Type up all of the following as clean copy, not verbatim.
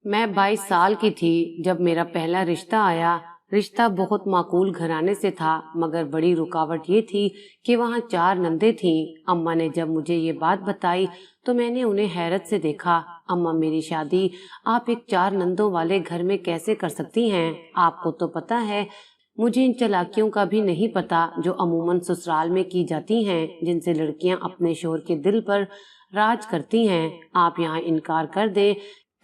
मैं 22 साल की थी जब मेरा पहला रिश्ता आया। रिश्ता बहुत माकूल घराने से था, मगर बड़ी रुकावट ये थी कि वहाँ 4 नंदे थीं। अम्मा ने जब मुझे ये बात बताई तो मैंने उन्हें हैरत से देखा। अम्मा, मेरी शादी आप एक 4 नंदों वाले घर में कैसे कर सकती हैं? आपको तो पता है मुझे इन चालाकियों का भी नहीं पता जो अमूमन ससुराल में की जाती हैं, जिनसे लड़कियां अपने शोहर के दिल पर राज करती हैं। आप यहाँ इनकार कर दें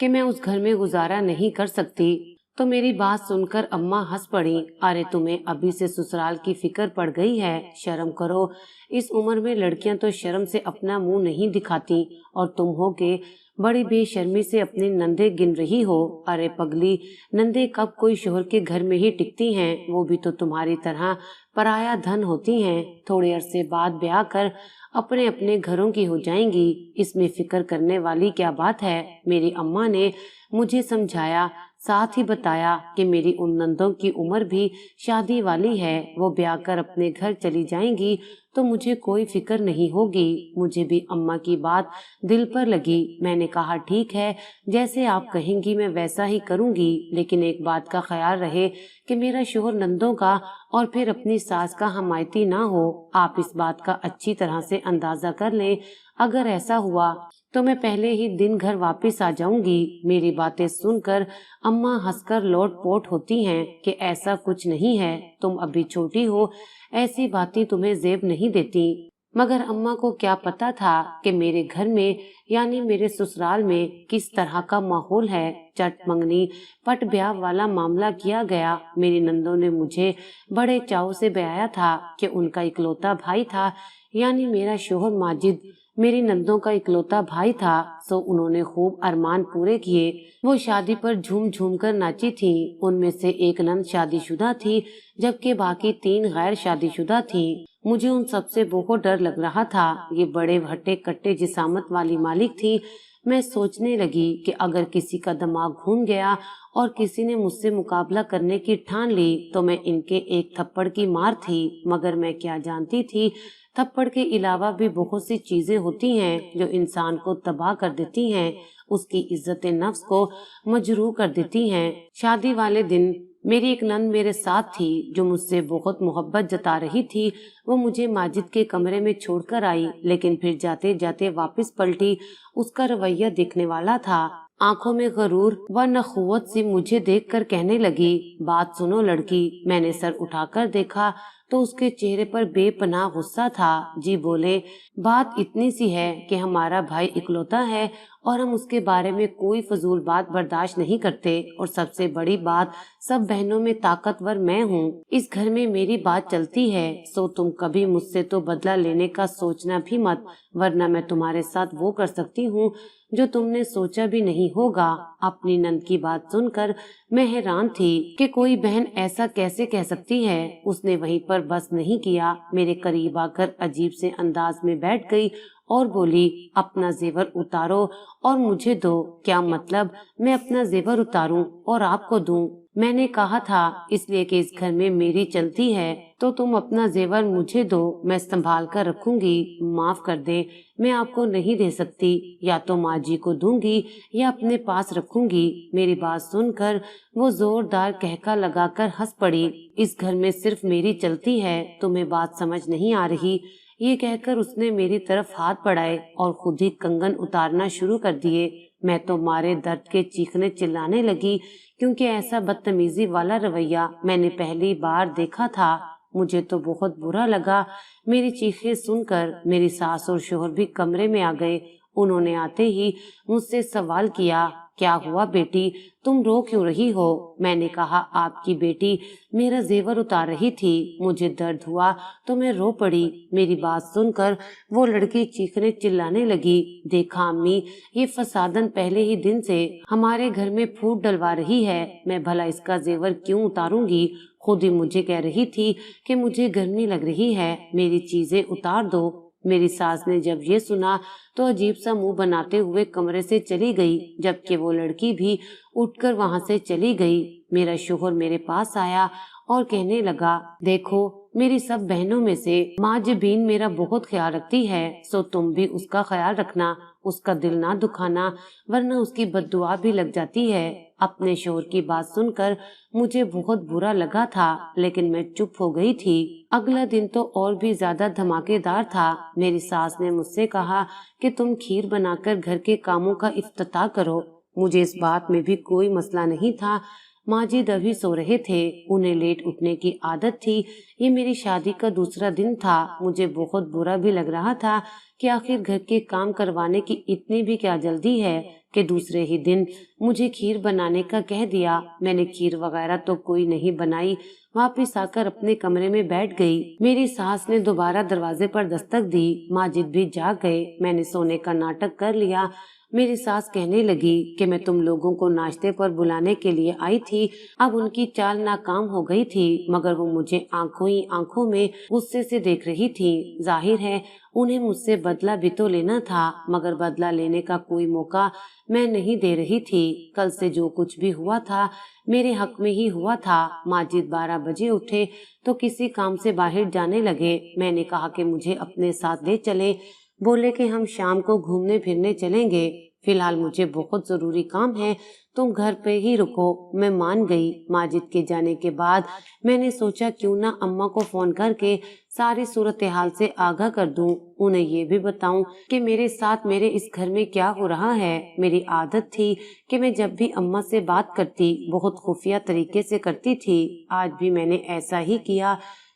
कि मैं उस घर में गुजारा नहीं कर सकती तो मेरी बात सुनकर अम्मा हंस पड़ी। अरे, तुम्हें अभी से ससुराल की फिक्र पड़ गई है? शर्म करो। इस उम्र में लड़कियां तो शर्म से अपना मुंह नहीं दिखाती और तुम हो के बड़ी बेशर्मी से अपने नंदे गिन रही हो। अरे पगली, नंदे कब कोई शोहर के घर में ही टिकती हैं, वो भी तो तुम्हारी तरह पराया धन होती हैं। थोड़े अरसे बाद ब्याह कर अपने अपने घरों की हो जाएंगी, इसमें फिक्र करने वाली क्या बात है? मेरी अम्मा ने मुझे समझाया, साथ ही बताया कि मेरी उन नंदों की उम्र भी शादी वाली है, वो ब्याह कर अपने घर चली जाएंगी तो मुझे कोई फिक्र नहीं होगी। मुझे भी अम्मा की बात दिल पर लगी। मैंने कहा, ठीक है, जैसे आप कहेंगी मैं वैसा ही करूंगी, लेकिन एक बात का ख्याल रहे कि मेरा शोहर नंदों का और फिर अपनी सास का हमायती ना हो। आप इस बात का अच्छी तरह से अंदाजा कर लें। अगर ऐसा हुआ तो मैं पहले ही दिन घर वापस आ जाऊंगी। मेरी बातें सुनकर अम्मा हंसकर लोट पोट होती हैं कि ऐसा कुछ नहीं है, तुम अभी छोटी हो, ऐसी बातें तुम्हें जेब नहीं देती। मगर अम्मा को क्या पता था कि मेरे घर में यानी मेरे ससुराल में किस तरह का माहौल है। चट मंगनी पट ब्याह वाला मामला किया गया। मेरी नंदों ने मुझे बड़े चाव से ब्याया था कि उनका इकलौता भाई था, यानी मेरा शोहर माजिद मेरी नंदों का इकलौता भाई था, सो उन्होंने खूब अरमान पूरे किए। वो शादी पर झूम झूम कर नाची थी। उनमें से एक नंद शादीशुदा थी जबकि बाकी 3 गैर शादीशुदा थी। मुझे उन सबसे बहुत डर लग रहा था। ये बड़े हट्टे कट्टे जिसामत वाली मालिक थी। मैं सोचने लगी कि अगर किसी का दिमाग घूम गया और किसी ने मुझसे मुकाबला करने की ठान ली तो मैं इनके एक थप्पड़ की मार थी। मगर मैं क्या जानती थी, थप्पड़ के अलावा भी बहुत सी चीजें होती हैं जो इंसान को तबाह कर देती हैं, उसकी इज्जत नफ्स को मजरूह कर देती हैं। शादी वाले दिन मेरी एक नंद मेरे साथ थी जो मुझसे बहुत मोहब्बत जता रही थी। वो मुझे माजिद के कमरे में छोड़कर आई, लेकिन फिर जाते जाते वापस पलटी। उसका रवैया देखने वाला था। आंखों में गरूर व नखुवत सी मुझे देखकर कहने लगी, बात सुनो लड़की। मैंने सर उठाकर देखा तो उसके चेहरे पर बेपनाह गुस्सा था। जी बोले, बात इतनी सी है कि हमारा भाई इकलौता है और हम उसके बारे में कोई फजूल बात बर्दाश्त नहीं करते, और सबसे बड़ी बात, सब बहनों में ताकतवर मैं हूँ। इस घर में मेरी बात चलती है, सो तुम कभी मुझसे तो बदला लेने का सोचना भी मत, वरना मैं तुम्हारे साथ वो कर सकती हूँ जो तुमने सोचा भी नहीं होगा। अपनी नंद की बात सुनकर मैं हैरान थी कि कोई बहन ऐसा कैसे कह सकती है। उसने वहीं पर बस नहीं किया, मेरे करीब आकर अजीब से अंदाज में बैठ गई और बोली, अपना जेवर उतारो और मुझे दो। क्या मतलब मैं अपना जेवर उतारूं और आपको दूं? मैंने कहा था इसलिए कि इस घर में मेरी चलती है, तो तुम अपना जेवर मुझे दो, मैं संभाल कर रखूंगी। माफ कर दे, मैं आपको नहीं दे सकती, या तो माँ जी को दूंगी या अपने पास रखूंगी। मेरी बात सुनकर वो जोरदार कहका लगाकर हंस पड़ी। इस घर में सिर्फ मेरी चलती है, तुम्हें बात समझ नहीं आ रही? ये कहकर उसने मेरी तरफ हाथ बढ़ाए और खुद ही कंगन उतारना शुरू कर दिए। मैं तो मारे दर्द के चीखने चिल्लाने लगी, क्योंकि ऐसा बदतमीजी वाला रवैया मैंने पहली बार देखा था। मुझे तो बहुत बुरा लगा। मेरी चीखें सुनकर मेरी सास और शोहर भी कमरे में आ गए। उन्होंने आते ही मुझसे सवाल किया, क्या हुआ बेटी, तुम रो क्यों रही हो? मैंने कहा, आपकी बेटी मेरा जेवर उतार रही थी, मुझे दर्द हुआ तो मैं रो पड़ी। मेरी बात सुनकर वो लड़की चीखने चिल्लाने लगी, देखा अम्मी, ये फसादन पहले ही दिन से हमारे घर में फूट डलवा रही है। मैं भला इसका जेवर क्यों उतारूंगी? खुद ही मुझे कह रही थी कि मुझे गर्मी लग रही है, मेरी चीजें उतार दो। मेरी सास ने जब ये सुना तो अजीब सा मुंह बनाते हुए कमरे से चली गई, जबकि वो लड़की भी उठकर वहां से चली गई। मेरा शोहर मेरे पास आया और कहने लगा, देखो میری سب بہنوں میں سے ماں جبین میرا بہت خیال رکھتی ہے، سو تم بھی اس کا خیال رکھنا، اس کا دل نہ دکھانا ورنہ اس کی بد دعا بھی لگ جاتی ہے۔ اپنے شوہر کی بات سن کر مجھے بہت برا لگا تھا، لیکن میں چپ ہو گئی تھی۔ اگلا دن تو اور بھی زیادہ دھماکے دار تھا۔ میری ساس نے مجھ سے کہا کہ تم کھیر بنا کر گھر کے کاموں کا افتتاح کرو۔ مجھے اس بات میں بھی کوئی مسئلہ نہیں تھا۔ ماجد ابھی سو رہے تھے، انہیں لیٹ اٹھنے کی عادت تھی۔ یہ میری شادی کا دوسرا دن تھا۔ مجھے بہت برا بھی لگ رہا تھا کہ آخر گھر کے کام کروانے کی اتنی بھی کیا جلدی ہے کہ دوسرے ہی دن مجھے کھیر بنانے کا کہہ دیا۔ میں نے کھیر وغیرہ تو کوئی نہیں بنائی، واپس آ کر اپنے کمرے میں بیٹھ گئی۔ میری ساس نے دوبارہ دروازے پر دستک دی۔ ماجد بھی جاگ گئے۔ میں نے سونے کا ناٹک کر لیا۔ میری ساس کہنے لگی کہ میں تم لوگوں کو ناشتے پر بلانے کے لیے آئی تھی۔ اب ان کی چال ناکام ہو گئی تھی، مگر وہ مجھے آنکھوں ہی آنکھوں میں غصے سے دیکھ رہی تھی۔ ظاہر ہے انہیں مجھ سے بدلہ بھی تو لینا تھا، مگر بدلہ لینے کا کوئی موقع میں نہیں دے رہی تھی۔ کل سے جو کچھ بھی ہوا تھا میرے حق میں ہی ہوا تھا۔ ماجد 12 بجے اٹھے تو کسی کام سے باہر جانے لگے۔ میں نے کہا کہ مجھے اپنے ساتھ لے چلیں۔ بولے کہ ہم شام کو گھومنے پھرنے چلیں گے، فی الحال مجھے بہت ضروری کام ہے، تم گھر پہ ہی رکو۔ میں مان گئی۔ ماجد کے جانے کے بعد میں نے سوچا کیوں نہ اماں کو فون کر کے ساری صورتحال سے آگاہ کر دوں، انہیں یہ بھی بتاؤں کہ میرے ساتھ میرے اس گھر میں کیا ہو رہا ہے۔ میری عادت تھی کہ میں جب بھی اماں سے بات کرتی بہت خفیہ طریقے سے کرتی تھی، آج بھی میں نے ایسا ہی کیا۔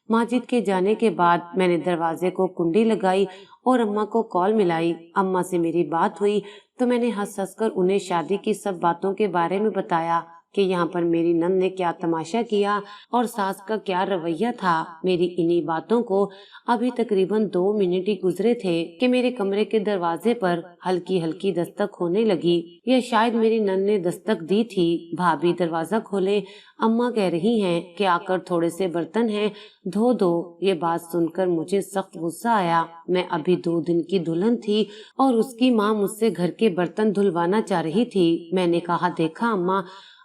ماجد کے جانے کے بعد میں نے دروازے کو کنڈی لگائی اور اماں کو کال ملائی۔ اماں سے میری بات ہوئی تو میں نے ہنس ہنس کر انہیں شادی کی سب باتوں کے بارے میں بتایا کہ یہاں پر میری نند نے کیا تماشا کیا اور ساس کا کیا رویہ تھا۔ میری انہی باتوں کو ابھی تقریباً 2 منٹ ہی گزرے تھے کہ میرے کمرے کے دروازے پر ہلکی ہلکی دستک ہونے لگی، یا شاید میری نند نے دستک دی تھی۔ بھابھی دروازہ کھولے، اماں کہہ رہی ہیں کہ آ کر تھوڑے سے برتن ہیں دھو دو۔ یہ بات سن کر مجھے سخت غصہ آیا۔ میں ابھی 2 دن کی دلہن تھی اور اس کی ماں مجھ سے گھر کے برتن دھلوانا چاہ رہی تھی۔ میں نے کہا دیکھا اماں،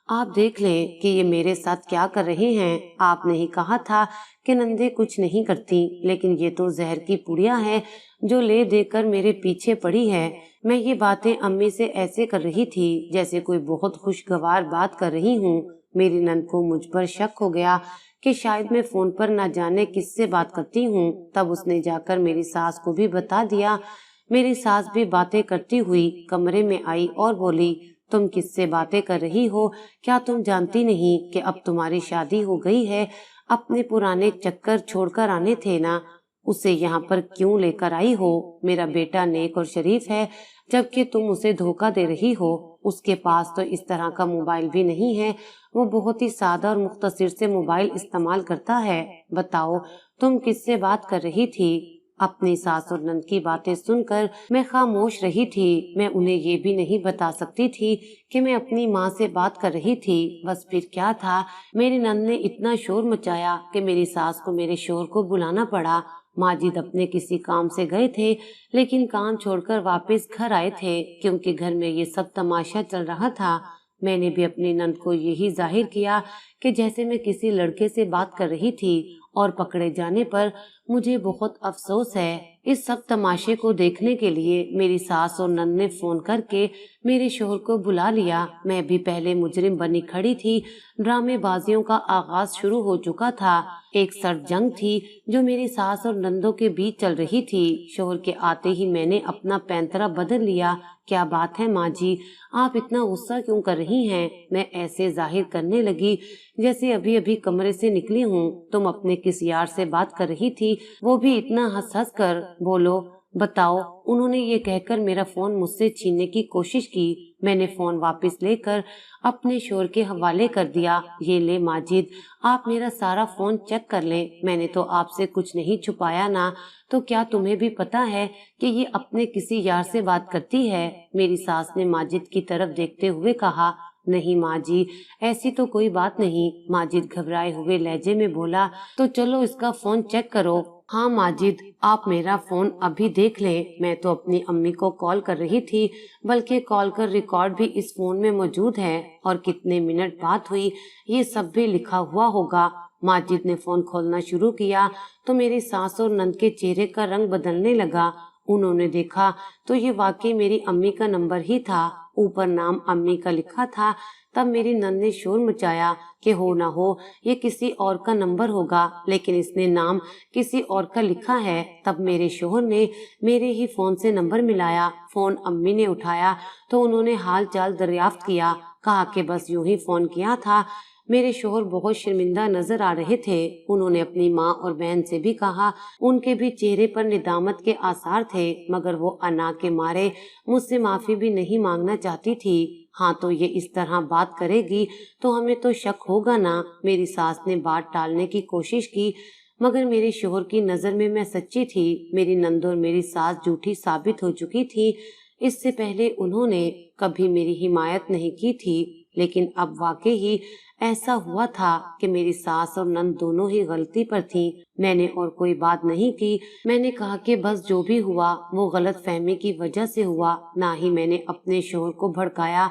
آپ دیکھ لیں کہ یہ میرے ساتھ کیا کر رہے ہیں۔ آپ نے ہی کہا تھا کہ نندیں کچھ نہیں کرتی، لیکن یہ تو زہر کی پڑیا ہے جو لے دے کر میرے پیچھے پڑی ہے۔ میں یہ باتیں امی سے ایسے کر رہی تھی جیسے کوئی بہت خوشگوار بات کر رہی ہوں۔ میری نند کو مجھ پر شک ہو گیا کہ شاید میں فون پر نہ جانے کس سے بات کرتی ہوں۔ تب اس نے جا کر میری ساس کو بھی بتا دیا۔ میری ساس بھی باتیں کرتی ہوئی کمرے میں آئی اور بولی، تم کس سے باتیں کر رہی ہو؟ کیا تم جانتی نہیں کہ اب تمہاری شادی ہو گئی ہے؟ اپنے پرانے چکر چھوڑ کر آنے تھے نا، اسے یہاں پر کیوں لے کر آئی ہو؟ میرا بیٹا نیک اور شریف ہے، جبکہ تم اسے دھوکہ دے رہی ہو۔ اس کے پاس تو اس طرح کا موبائل بھی نہیں ہے، وہ بہت ہی سادہ اور مختصر سے موبائل استعمال کرتا ہے۔ بتاؤ تم کس سے بات کر رہی تھی؟ اپنی ساس اور نند کی باتیں سن کر میں خاموش رہی تھی۔ میں انہیں یہ بھی نہیں بتا سکتی تھی کہ میں اپنی ماں سے بات کر رہی تھی۔ بس پھر کیا تھا، میری نند نے اتنا شور مچایا کہ میری ساس کو میرے شوہر کو بلانا پڑا۔ ماجد اپنے کسی کام سے گئے تھے، لیکن کام چھوڑ کر واپس گھر آئے تھے کیونکہ گھر میں یہ سب تماشا چل رہا تھا۔ میں نے بھی اپنی نند کو یہی ظاہر کیا کہ جیسے میں کسی لڑکے سے بات کر رہی تھی، اور پکڑے جانے پر مجھے بہت افسوس ہے۔ اس سب تماشے کو دیکھنے کے لیے میری ساس اور نند نے فون کر کے میرے شوہر کو بلا لیا۔ میں بھی پہلے مجرم بنی کھڑی تھی۔ ڈرامے بازیوں کا آغاز شروع ہو چکا تھا۔ ایک سرد جنگ تھی جو میری ساس اور نندوں کے بیچ چل رہی تھی۔ شوہر کے آتے ہی میں نے اپنا پینترا بدل لیا۔ کیا بات ہے ماں جی، آپ اتنا غصہ کیوں کر رہی ہیں؟ میں ایسے ظاہر کرنے لگی جیسے ابھی ابھی کمرے سے نکلی ہوں۔ تم اپنے کس یار سے بات کر رہی تھی، وہ بھی اتنا ہنس ہنس کر؟ بولو بتاؤ۔ انہوں نے یہ کہہ کر میرا فون مجھ سے چھیننے کی کوشش کی۔ میں نے فون واپس لے کر اپنے شوہر کے حوالے کر دیا۔ یہ لے ماجد، آپ میرا سارا فون چیک کر لیں، میں نے تو آپ سے کچھ نہیں چھپایا نا۔ تو کیا تمہیں بھی پتا ہے کہ یہ اپنے کسی یار سے بات کرتی ہے؟ میری ساس نے ماجد کی طرف دیکھتے ہوئے کہا، نہیں ماں جی، ایسی تو کوئی بات نہیں۔ ماجد گھبرائے ہوئے لہجے میں بولا، تو چلو اس کا فون چیک کرو۔ ہاں ماجد، آپ میرا فون ابھی دیکھ لیں، میں تو اپنی امی کو کال کر رہی تھی، بلکہ کال کر ریکارڈ بھی اس فون میں موجود ہے، اور کتنے منٹ بات ہوئی یہ سب بھی لکھا ہوا ہوگا۔ माजिद ने फोन खोलना शुरू किया तो मेरी सास और नंद के चेहरे का रंग बदलने लगा। उन्होंने देखा तो ये वाकई मेरी अम्मी का नंबर ही था। ऊपर नाम अम्मी का लिखा था। तब मेरी नंद ने शोर मचाया कि हो ना हो ये किसी और का नंबर होगा, लेकिन इसने नाम किसी और का लिखा है। तब मेरे शोहर ने मेरे ही फोन से नंबर मिलाया। फोन अम्मी ने उठाया तो उन्होंने हाल चाल दरियाफ्त किया। कहा कि बस यूं ही फोन किया था। मेरे शोहर बहुत शर्मिंदा नजर आ रहे थे। उन्होंने अपनी माँ और बहन से भी कहा। उनके भी चेहरे पर निदामत के आसार थे, मगर वो अना के मारे मुझसे माफी भी नहीं मांगना चाहती थी। हाँ तो ये इस तरह बात करेगी तो हमें तो शक होगा ना। मेरी सास ने बात टालने की कोशिश की, मगर मेरे शोहर की नजर में मैं सच्ची थी। मेरी नंद और मेरी सास झूठी साबित हो चुकी थी। इससे पहले उन्होंने कभी मेरी हिमायत नहीं की थी, लेकिन अब वाकई ही ऐसा हुआ था कि मेरी सास और नंद दोनों ही गलती पर थीं। मैंने और कोई बात नहीं की। मैंने कहा कि बस जो भी हुआ वो गलत फहमी की वजह से हुआ। ना ही मैंने अपने शोहर को भड़काया,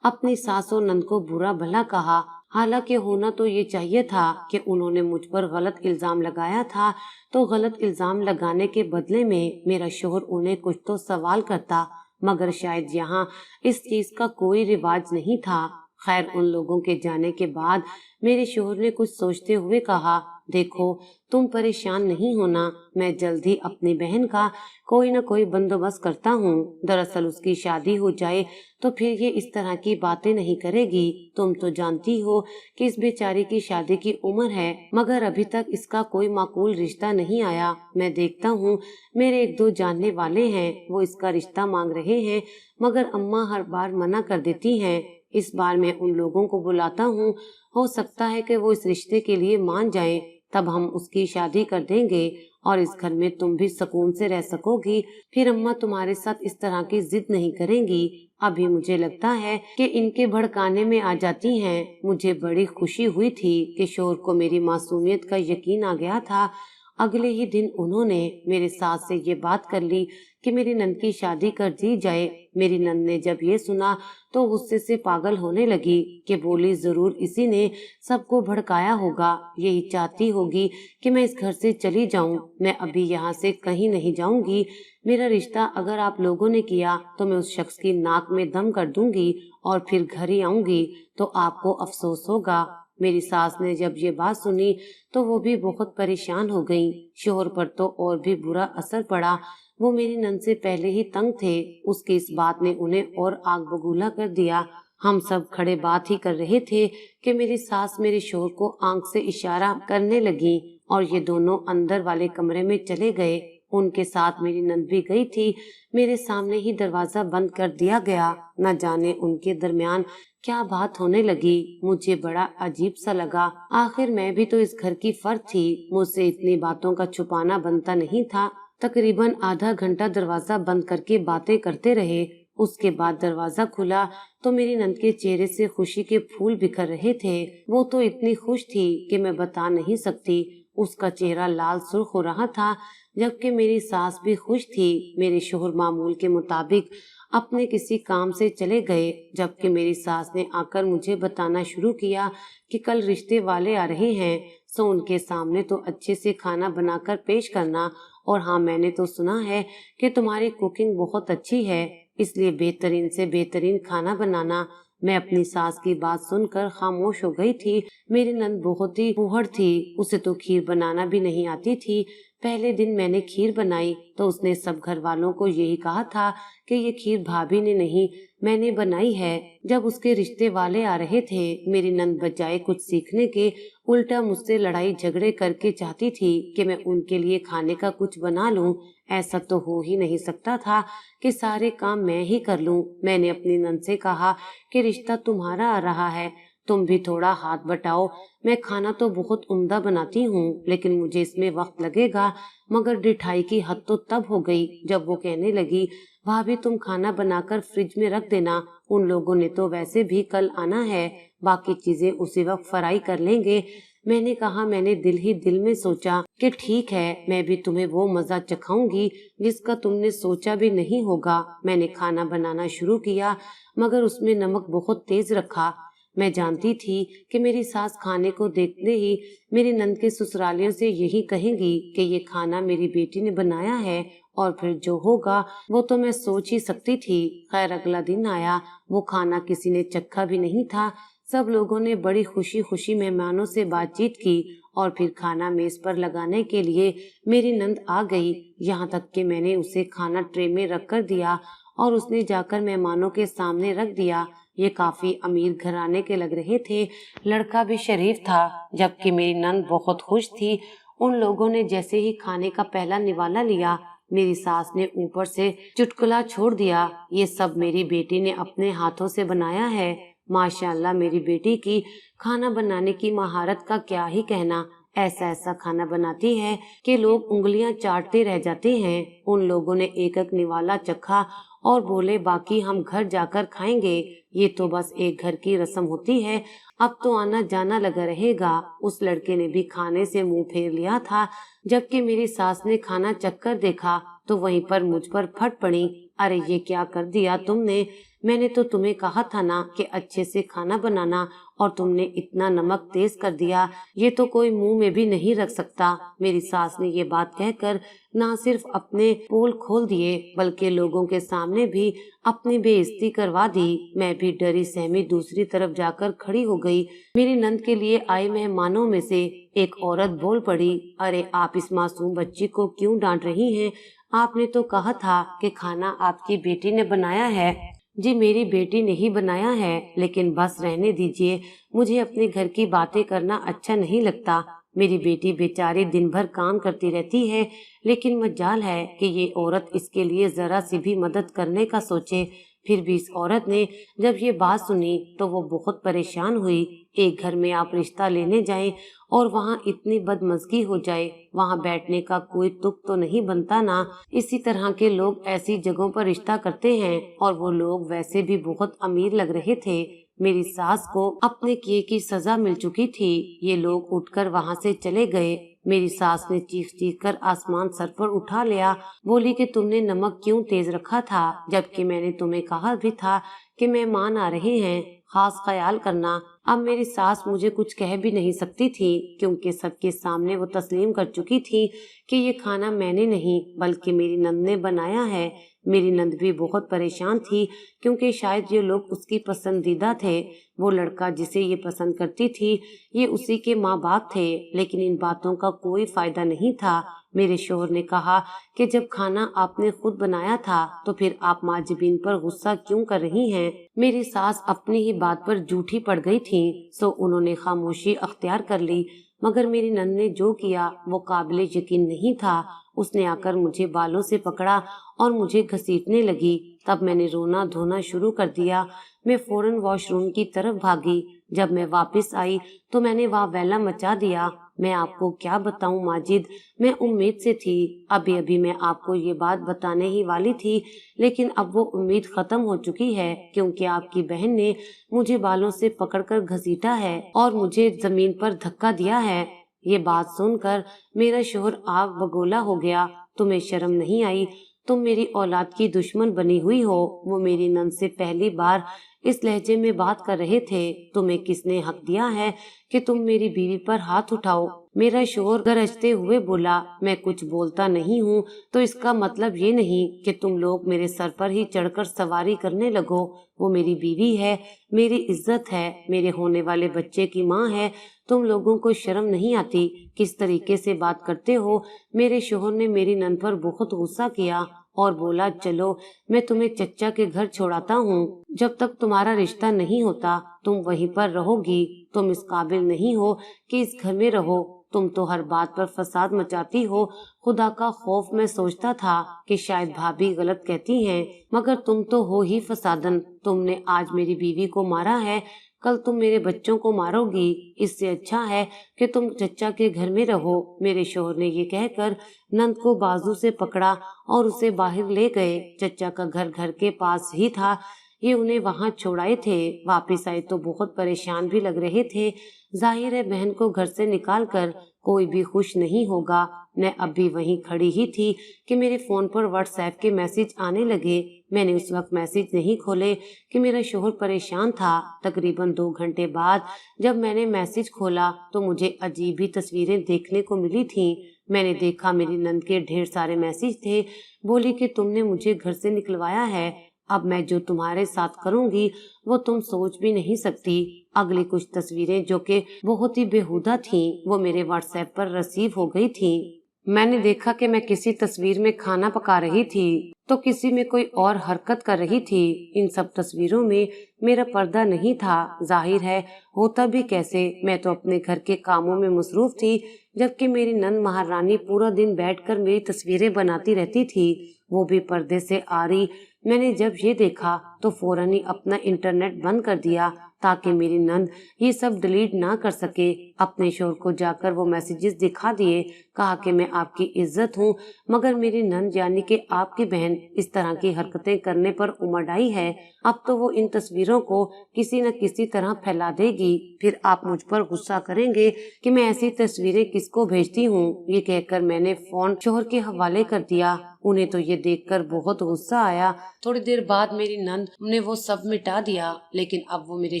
अपनी सास और नंद को बुरा भला कहा। हालांकि होना तो ये चाहिए था कि उन्होंने मुझ पर गलत इल्जाम लगाया था, तो गलत इल्जाम लगाने के बदले में मेरा शोहर उन्हें कुछ तो सवाल करता, मगर शायद यहाँ इस चीज का कोई रिवाज नहीं था। खैर, उन लोगों के जाने के बाद मेरे शोहर ने कुछ सोचते हुए कहा, देखो तुम परेशान नहीं होना, मैं जल्द ही अपनी बहन का कोई न कोई बंदोबस्त करता हूँ। दरअसल उसकी शादी हो जाए तो फिर ये इस तरह की बातें नहीं करेगी। तुम तो जानती हो कि इस बेचारी की शादी की उम्र है, मगर अभी तक इसका कोई माकूल रिश्ता नहीं आया। मैं देखता हूँ मेरे एक दो जानने वाले हैं, वो इसका रिश्ता मांग रहे हैं, मगर अम्मा हर बार मना कर देती हैं। इस बार मैं उन लोगों को बुलाता हूँ, हो सकता है कि वो इस रिश्ते के लिए मान जाएं, तब हम उसकी शादी कर देंगे और इस घर में तुम भी सुकून से रह सकोगी। फिर अम्मा तुम्हारे साथ इस तरह की जिद नहीं करेंगी। अभी मुझे लगता है कि इनके भड़काने में आ जाती हैं। मुझे बड़ी खुशी हुई थी कि शोहर को मेरी मासूमियत का यकीन आ गया था। अगले ही दिन उन्होंने मेरे सास से ये बात कर ली कि मेरी नंद की शादी कर दी जाए। मेरी नंद ने जब ये सुना तो गुस्से से पागल होने लगी कि बोली, जरूर इसी ने सबको भड़काया होगा, यही चाहती होगी कि मैं इस घर से चली जाऊं। मैं अभी यहाँ से कहीं नहीं जाऊंगी। मेरा रिश्ता अगर आप लोगों ने किया तो मैं उस शख्स की नाक में दम कर दूंगी और फिर घर ही आऊंगी, तो आपको अफसोस होगा। मेरी सास ने जब ये बात सुनी तो वो भी बहुत परेशान हो गईं। शोहर पर तो और भी बुरा असर पड़ा। वो मेरी नंद से पहले ही तंग थे, उसकी इस बात ने उन्हें और आग बबूला कर दिया। हम सब खड़े बात ही कर रहे थे कि मेरी सास मेरे शोहर को आंख से इशारा करने लगी और ये दोनों अंदर वाले कमरे में चले गए। उनके साथ मेरी नंद भी गई थी। मेरे सामने ही दरवाजा बंद कर दिया गया। न जाने उनके दरमियान क्या बात होने लगी। मुझे बड़ा अजीब सा लगा। आखिर मैं भी तो इस घर की फर्द थी, मुझसे इतनी बातों का छुपाना बनता नहीं था। तकरीबन आधा घंटा दरवाजा बंद करके बातें करते रहे। उसके बाद दरवाजा खुला तो मेरी नंद के चेहरे से खुशी के फूल बिखर रहे थे। वो तो इतनी खुश थी कि मैं बता नहीं सकती। उसका चेहरा लाल सुर्ख हो रहा था, जबकि मेरी सास भी खुश थी। मेरे शोहर मामूल के मुताबिक अपने किसी काम से चले गए, जबकि मेरी सास ने आकर मुझे बताना शुरू किया कि कल रिश्ते वाले आ रहे हैं, सो उनके सामने तो अच्छे से खाना बनाकर पेश करना। और हाँ, मैंने तो सुना है कि तुम्हारी कुकिंग बहुत अच्छी है, इसलिए बेहतरीन से बेहतरीन खाना बनाना। मैं अपनी सास की बात सुनकर खामोश हो गई थी। मेरी नंद बहुत ही फूहड़ थी, उसे तो खीर बनाना भी नहीं आती थी। पहले दिन मैंने खीर बनाई तो उसने सब घर वालों को यही कहा था कि ये खीर भाभी ने नहीं, मैंने बनाई है। जब उसके रिश्ते वाले आ रहे थे, मेरी नंद बजाय कुछ सीखने के उल्टा मुझसे लड़ाई झगड़े करके चाहती थी कि मैं उनके लिए खाने का कुछ बना लूं। ऐसा तो हो ही नहीं सकता था कि सारे काम मैं ही कर लूं। मैंने अपनी नंद से कहा कि रिश्ता तुम्हारा आ रहा है, तुम भी थोड़ा हाथ बटाओ। मैं खाना तो बहुत उम्दा बनाती हूँ, लेकिन मुझे इसमें वक्त लगेगा। मगर डिठाई की हद तो तब हो गई जब वो कहने लगी, भाभी तुम खाना बनाकर फ्रिज में रख देना, उन लोगों ने तो वैसे भी कल आना है, बाकी चीजें उसी वक्त फ्राई कर लेंगे। मैंने कहा, मैंने दिल ही दिल में सोचा कि ठीक है, मैं भी तुम्हें वो मजा चखाऊंगी जिसका तुमने सोचा भी नहीं होगा। मैंने खाना बनाना शुरू किया, मगर उसमें नमक बहुत तेज रखा। मैं जानती थी कि मेरी सास खाने को देखते ही मेरी नंद के ससुरालियों से यही कहेंगी कि ये खाना मेरी बेटी ने बनाया है, और फिर जो होगा वो तो मैं सोच ही सकती थी। खैर अगला दिन आया, वो खाना किसी ने चखा भी नहीं था। सब लोगों ने बड़ी खुशी खुशी मेहमानों से बातचीत की और फिर खाना मेज पर लगाने के लिए मेरी नंद आ गई। यहाँ तक कि मैंने उसे खाना ट्रे में रख कर दिया और उसने जाकर मेहमानों के सामने रख दिया। ये काफी अमीर घराने के लग रहे थे, लड़का भी शरीफ था, जबकि मेरी नंद बहुत खुश थी। उन लोगों ने जैसे ही खाने का पहला निवाला लिया, मेरी सास ने ऊपर से चुटकुला छोड़ दिया, ये सब मेरी बेटी ने अपने हाथों से बनाया है। माशाल्लाह, मेरी बेटी की खाना बनाने की महारत का क्या ही कहना। ऐसा ऐसा खाना बनाती है कि लोग उंगलियां चाटते रह जाते हैं। उन लोगों ने एक एक निवाला चखा और बोले, बाकी हम घर जाकर खाएंगे, ये तो बस एक घर की रस्म होती है, अब तो आना जाना लगा रहेगा। उस लड़के ने भी खाने से मुंह फेर लिया था, जबकि मेरी सास ने खाना चखकर देखा तो वहीं पर मुझ पर फट पड़ी। अरे ये क्या कर दिया तुमने? मैंने तो तुम्हें कहा था ना कि अच्छे से खाना बनाना, और तुमने इतना नमक तेज कर दिया, ये तो कोई मुंह में भी नहीं रख सकता। मेरी सास ने ये बात कहकर ना सिर्फ अपने पोल खोल दिए बल्कि लोगों के सामने भी अपनी बेइज्जती करवा दी। मैं भी डरी सहमी दूसरी तरफ जाकर खड़ी हो गई। मेरी नंद के लिए आए मेहमानों में से एक औरत बोल पड़ी, अरे आप इस मासूम बच्ची को क्यों डांट रही हैं? आपने तो कहा था कि खाना आपकी बेटी ने बनाया है। जी मेरी बेटी ने ही बनाया है, लेकिन बस रहने दीजिए, मुझे अपने घर की बातें करना अच्छा नहीं लगता। मेरी बेटी बेचारी दिन भर काम करती रहती है, लेकिन मजाल है कि ये औरत इसके लिए जरा सी भी मदद करने का सोचे। फिर भी इस औरत ने जब ये बात सुनी तो वो बहुत परेशान हुई। एक घर में आप रिश्ता लेने जाएं और वहाँ इतनी बदमज़गी हो जाए, वहाँ बैठने का कोई तुक तो नहीं बनता ना। इसी तरह के लोग ऐसी जगहों पर रिश्ता करते हैं, और वो लोग वैसे भी बहुत अमीर लग रहे थे। मेरी सास को अपने किए की सजा मिल चुकी थी। ये लोग उठकर वहाँ से चले गए। मेरी सास ने चीख चीख कर आसमान सर पर उठा लिया, बोली कि तुमने नमक क्यों तेज रखा था, जबकि मैंने तुम्हें कहा भी था कि मेहमान आ रहे हैं, खास ख्याल करना। अब मेरी सास मुझे कुछ कह भी नहीं सकती थी, क्योंकि सबके सामने वो तस्लीम कर चुकी थी कि ये खाना मैंने नहीं बल्कि मेरी नंद ने बनाया है। मेरी नंद भी बहुत परेशान थी, क्योंकि शायद ये लोग उसकी पसंदीदा थे। वो लड़का जिसे ये पसंद करती थी, ये उसी के माँ बाप थे, लेकिन इन बातों का कोई फायदा नहीं था। मेरे शोहर ने कहा कि जब खाना आपने खुद बनाया था तो फिर आप माजिबीन पर गुस्सा क्यों कर रही हैं? मेरी सास अपनी ही बात पर जूठी पड़ गई थी, सो उन्होंने खामोशी अख्तियार कर ली। मगर मेरी नंद ने जो किया वो काबिले यकीन नहीं था। उसने आकर मुझे बालों से पकड़ा और मुझे घसीटने लगी। तब मैंने रोना धोना शुरू कर दिया। मैं फौरन वॉशरूम की तरफ भागी। जब मैं वापस आई तो मैंने वहाँ वेला मचा दिया। मैं आपको क्या बताऊं माजिद, मैं उम्मीद से थी, अभी अभी मैं आपको ये बात बताने ही वाली थी, लेकिन अब वो उम्मीद खत्म हो चुकी है, क्योंकि आपकी बहन ने मुझे बालों से पकड़कर घसीटा है और मुझे जमीन पर धक्का दिया है। ये बात सुनकर मेरा शोहर आग बगोला हो गया। तुम्हें शर्म नहीं आई? तुम मेरी औलाद की दुश्मन बनी हुई हो। वो मेरी नंद से पहली बार इस लहजे में बात कर रहे थे। तुम्हें किसने हक दिया है कि तुम मेरी बीवी पर हाथ उठाओ? मेरा शोहर गरजते हुए बोला, मैं कुछ बोलता नहीं हूँ तो इसका मतलब ये नहीं कि तुम लोग मेरे सर पर ही चढ़कर सवारी करने लगो। वो मेरी बीवी है, मेरी इज्जत है, मेरे होने वाले बच्चे की माँ है। तुम लोगों को शर्म नहीं आती? किस तरीके से बात करते हो? मेरे शोहर ने मेरी नंद पर बहुत गुस्सा किया और बोला, चलो मैं तुम्हें चच्चा के घर छोड़ाता हूँ। जब तक तुम्हारा रिश्ता नहीं होता तुम वहीं पर रहोगी। तुम इस काबिल नहीं हो कि इस घर में रहो। तुम तो हर बात पर फसाद मचाती हो। खुदा का खौफ मैं सोचता था कि शायद भाभी गलत कहती हैं, मगर तुम तो हो ही फसादन। तुमने आज मेरी बीवी को मारा है, कल तुम मेरे बच्चों को मारोगी। इससे अच्छा है कि तुम चच्चा के घर में रहो। मेरे शोहर ने ये कहकर नंद को बाजू से पकड़ा और उसे बाहर ले गए। चच्चा का घर घर के पास ही था। ये उन्हें वहां छोड़ाए थे। वापस आए तो बहुत परेशान भी लग रहे थे। जाहिर है बहन को घर से निकाल कर कोई भी खुश नहीं होगा। मैं अब भी वहीं खड़ी ही थी कि मेरे फोन पर व्हाट्सएप के मैसेज आने लगे। मैंने उस वक्त मैसेज नहीं खोले कि मेरा शोहर परेशान था। तकरीबन 2 घंटे बाद जब मैंने मैसेज खोला तो मुझे अजीब ही तस्वीरें देखने को मिली थीं। मैंने देखा मेरी नंद के ढेर सारे मैसेज थे। बोली कि तुमने मुझे घर से निकलवाया है, अब मैं जो तुम्हारे साथ करूंगी वो तुम सोच भी नहीं सकती। अगली कुछ तस्वीरें जो कि बहुत ही बेहुदा थीं, वो मेरे व्हाट्सएप पर रिसीव हो गई थीं। मैंने देखा कि मैं किसी तस्वीर में खाना पका रही थी तो किसी में कोई और हरकत कर रही थी। इन सब तस्वीरों में मेरा पर्दा नहीं था। जाहिर है होता भी कैसे, मैं तो अपने घर के कामों में मसरूफ थी, जबकि मेरी नंद महारानी पूरा दिन बैठकर मेरी तस्वीरें बनाती रहती थी, वो भी पर्दे से आ रही। मैंने जब ये देखा तो फौरन ही अपना इंटरनेट बंद कर दिया ताकि मेरी नंद ये सब डिलीट ना कर सके। अपने शोहर को जाकर वो मैसेजेस दिखा दिए। कहा कि मैं आपकी इज्जत हूँ, मगर मेरी नंद यानी कि आपकी बहन इस तरह की हरकतें करने पर उमड़ आई है। अब तो वो इन तस्वीरों को किसी न किसी तरह फैला देगी, फिर आप मुझ पर गुस्सा करेंगे कि मैं ऐसी तस्वीरें किसको भेजती हूँ। ये कहकर मैंने फोन शोहर के हवाले कर दिया। उन्हें तो ये देखकर बहुत गुस्सा आया। थोड़ी देर बाद मेरी नंद ने वो सब मिटा दिया, लेकिन अब वो मेरे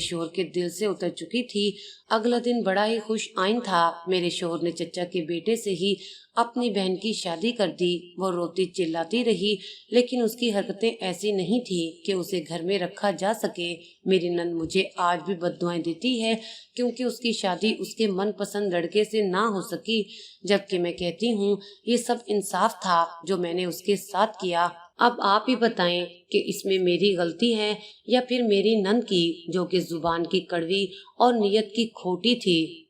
शोहर के दिल से उतर चुकी थी। अगला दिन बड़ा ही खुश आइन था। मेरे शोहर ने चचा के बेटे से ही अपनी बहन की शादी कर दी। वो रोती चिल्लाती रही, लेकिन उसकी हरकतें ऐसी नहीं थी कि उसे घर में रखा जा सके। मेरी नंद मुझे आज भी बद्दुआएं देती है क्योंकि उसकी शादी उसके मनपसंद लड़के से ना हो सकी, जबकि मैं कहती हूँ ये सब इंसाफ था जो मैंने उसके साथ किया। अब आप ही बताएं कि इसमें मेरी गलती है या फिर मेरी नंद की, जो कि जुबान की कड़वी और नीयत की खोटी थी।